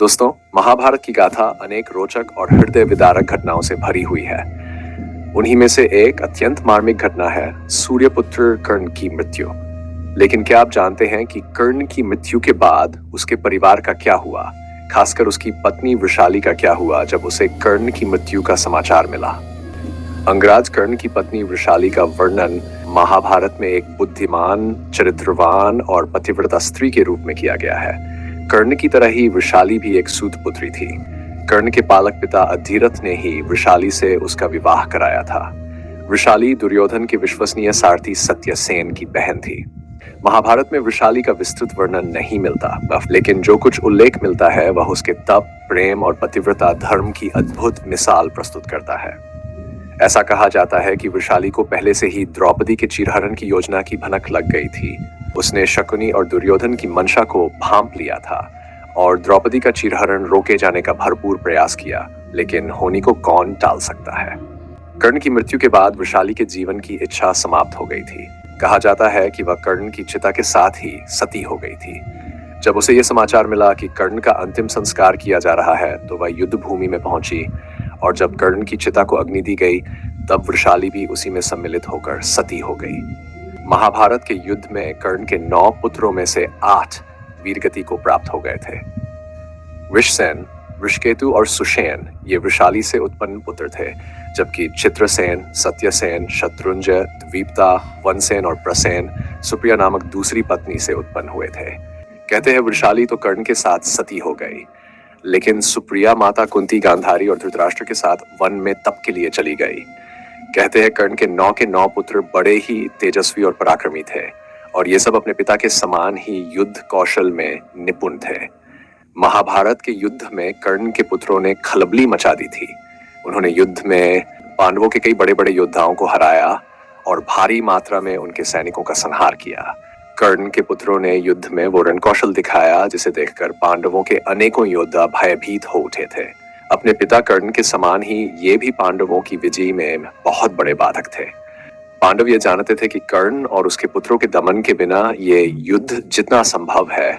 दोस्तों, महाभारत की गाथा अनेक रोचक और हृदय विदारक घटनाओं से भरी हुई है। उन्हीं में से एक अत्यंत मार्मिक घटना है सूर्यपुत्र कर्ण की मृत्यु। लेकिन क्या आप जानते हैं कि कर्ण की मृत्यु के बाद उसके परिवार का क्या हुआ? खासकर उसकी पत्नी वृषाली का क्या हुआ जब उसे कर्ण की मृत्यु का समाचार मिला? अंगराज कर्ण की पत्नी वृषाली का वर्णन महाभारत में एक बुद्धिमान, चरित्रवान और पतिव्रता स्त्री के रूप में किया गया है। कर्ण की तरह ही वृषाली भी एक सूत पुत्री थी। कर्ण के पालक पिता अधिरथ ने ही वृषाली से उसका विवाह कराया था। वृषाली दुर्योधन के विश्वसनीय सारथी सत्यसेन की बहन थी। महाभारत में वृषाली का विस्तृत वर्णन नहीं मिलता, लेकिन जो कुछ उल्लेख मिलता है वह उसके तप, प्रेम और पतिव्रता धर्म की अद्भुत मिसाल प्रस्तुत करता है। ऐसा कहा जाता है कि वृषाली को पहले से ही द्रौपदी के चीरहरण की योजना की भनक लग गई थी। उसने शकुनी और दुर्योधन की मंशा को भांप लिया था और द्रौपदी का चीरहरण रोके जाने का भरपूर प्रयास किया, लेकिन होनी को कौन टाल सकता है। कर्ण की मृत्यु के बाद वृषाली के जीवन की इच्छा समाप्त हो गई थी। कहा जाता है कि वह कर्ण की चिता के साथ ही सती हो गई थी। जब उसे यह समाचार मिला कि कर्ण का अंतिम संस्कार किया जा रहा है तो वह युद्ध भूमि में पहुंची, और जब कर्ण की चिता को अग्नि दी गई तब वृषाली भी उसी में सम्मिलित होकर सती हो गई। महाभारत के युद्ध में कर्ण के 9 पुत्रों में से 8 वीरगति को प्राप्त हो गए थे। वृषसेन, वृषकेतु और सुषेण ये वृषाली से उत्पन्न पुत्र थे, जबकि चित्रसेन, सत्यसेन, शत्रुंजय, द्वीपदा, वनसेन और प्रसेन सुप्रिया नामक दूसरी पत्नी से उत्पन्न हुए थे। कहते हैं वृषाली तो कर्ण के साथ सती हो गई, लेकिन सुप्रिया माता कुंती, गांधारी और धृतराष्ट्र के साथ वन में तप के लिए चली गई। कहते हैं कर्ण के 9 पुत्र बड़े ही तेजस्वी और पराक्रमी थे, और ये सब अपने पिता के समान ही युद्ध कौशल में निपुण थे। महाभारत के युद्ध में कर्ण के पुत्रों ने खलबली मचा दी थी। उन्होंने युद्ध में पांडवों के कई बड़े बड़े योद्धाओं को हराया और भारी मात्रा में उनके सैनिकों का संहार किया। कर्ण के पुत्रों ने युद्ध में वो रणकौशल दिखाया जिसे देखकर पांडवों के अनेकों योद्धा भयभीत हो उठे थे। अपने पिता कर्ण के समान ही ये भी पांडवों की विजय में बहुत बड़े बाधक थे। पांडव ये जानते थे कि कर्ण और उसके पुत्रों के दमन के बिना ये युद्ध जितना संभव है।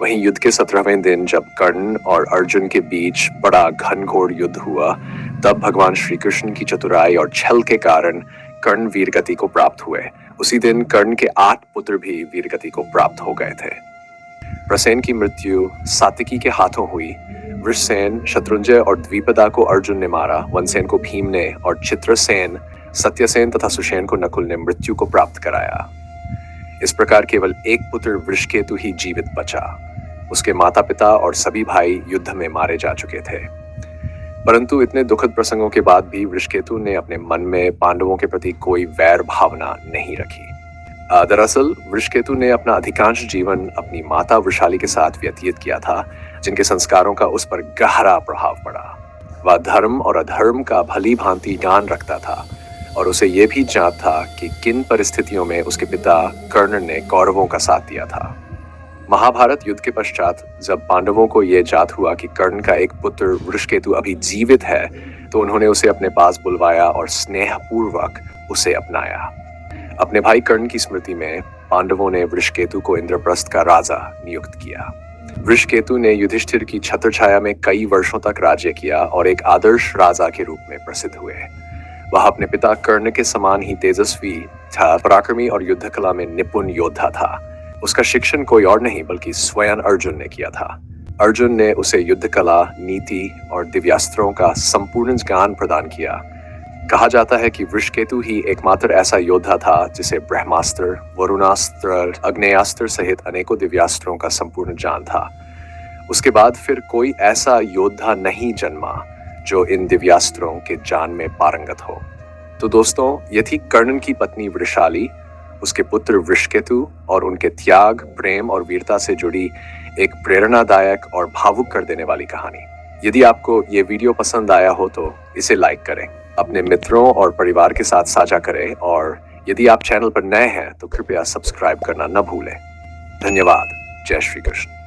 वहीं युद्ध के 17वें दिन जब कर्ण और अर्जुन के बीच बड़ा घनघोर युद्ध हुआ, तब भगवान श्री कृष्ण की चतुराई और छल के कारण कर्ण वीरगति को प्राप्त हुए। उसी दिन कर्ण के 8 पुत्र भी वीरगति को प्राप्त हो गए थे। प्रसेन की मृत्यु सात्विकी के हाथों हुई। वृषसेन, शत्रुंजय और द्वीपदा को अर्जुन ने मारा, वनसेन को भीम ने और चित्रसेन, सत्यसेन तथा सुषेण को नकुल ने मृत्यु को प्राप्त कराया। इस प्रकार केवल एक पुत्र वृषकेतु ही जीवित बचा। उसके माता पिता और सभी भाई युद्ध में मारे जा चुके थे। परंतु इतने दुखद प्रसंगों के बाद भी वृषकेतु ने अपने मन में पांडवों के प्रति कोई वैर भावना नहीं रखी। दरअसल वृषकेतु ने अपना अधिकांश जीवन अपनी माता वृषाली के साथ व्यतीत किया था, जिनके संस्कारों का उस पर गहरा प्रभाव पड़ा। वह धर्म और अधर्म का भली भांति ज्ञान रखता था, और उसे यह भी ज्ञात था कि किन परिस्थितियों में उसके पिता कर्ण ने कौरवों का साथ दिया था। महाभारत युद्ध के पश्चात जब पांडवों को यह ज्ञात हुआ कि कर्ण का एक पुत्र वृषकेतु अभी जीवित है, तो उन्होंने उसे अपने पास बुलवाया और स्नेहपूर्वक उसे अपनाया। अपने भाई कर्ण की स्मृति में पांडवों ने वृषकेतु को इंद्रप्रस्थ का राजा नियुक्त किया। वृषकेतु ने युधिष्ठिर की छत्रछाया में कई वर्षों तक राज्य किया और एक आदर्श राजा के रूप में प्रसिद्ध हुए। वह अपने पिता कर्ण के समान ही तेजस्वी था, पराक्रमी और युद्ध कला में निपुण योद्धा था। उसका शिक्षण कोई और नहीं बल्कि स्वयं अर्जुन ने किया था। अर्जुन ने उसे युद्ध कला, नीति और दिव्यास्त्रों का संपूर्ण ज्ञान प्रदान किया। कहा जाता है कि वृषकेतु ही एकमात्र ऐसा योद्धा था जिसे ब्रह्मास्त्र, वरुणास्त्र, अग्नेयास्त्र सहित अनेकों दिव्यास्त्रों का संपूर्ण ज्ञान था। उसके बाद फिर कोई ऐसा योद्धा नहीं जन्मा जो इन दिव्यास्त्रों के ज्ञान में पारंगत हो। तो दोस्तों, ये थी कर्ण की पत्नी वृषाली, उसके पुत्र वृषकेतु और उनके त्याग, प्रेम और वीरता से जुड़ी एक प्रेरणादायक और भावुक कर देने वाली कहानी। यदि आपको ये वीडियो पसंद आया हो तो इसे लाइक करें, अपने मित्रों और परिवार के साथ साझा करें, और यदि आप चैनल पर नए हैं तो कृपया सब्सक्राइब करना न भूलें। धन्यवाद। जय श्री कृष्ण।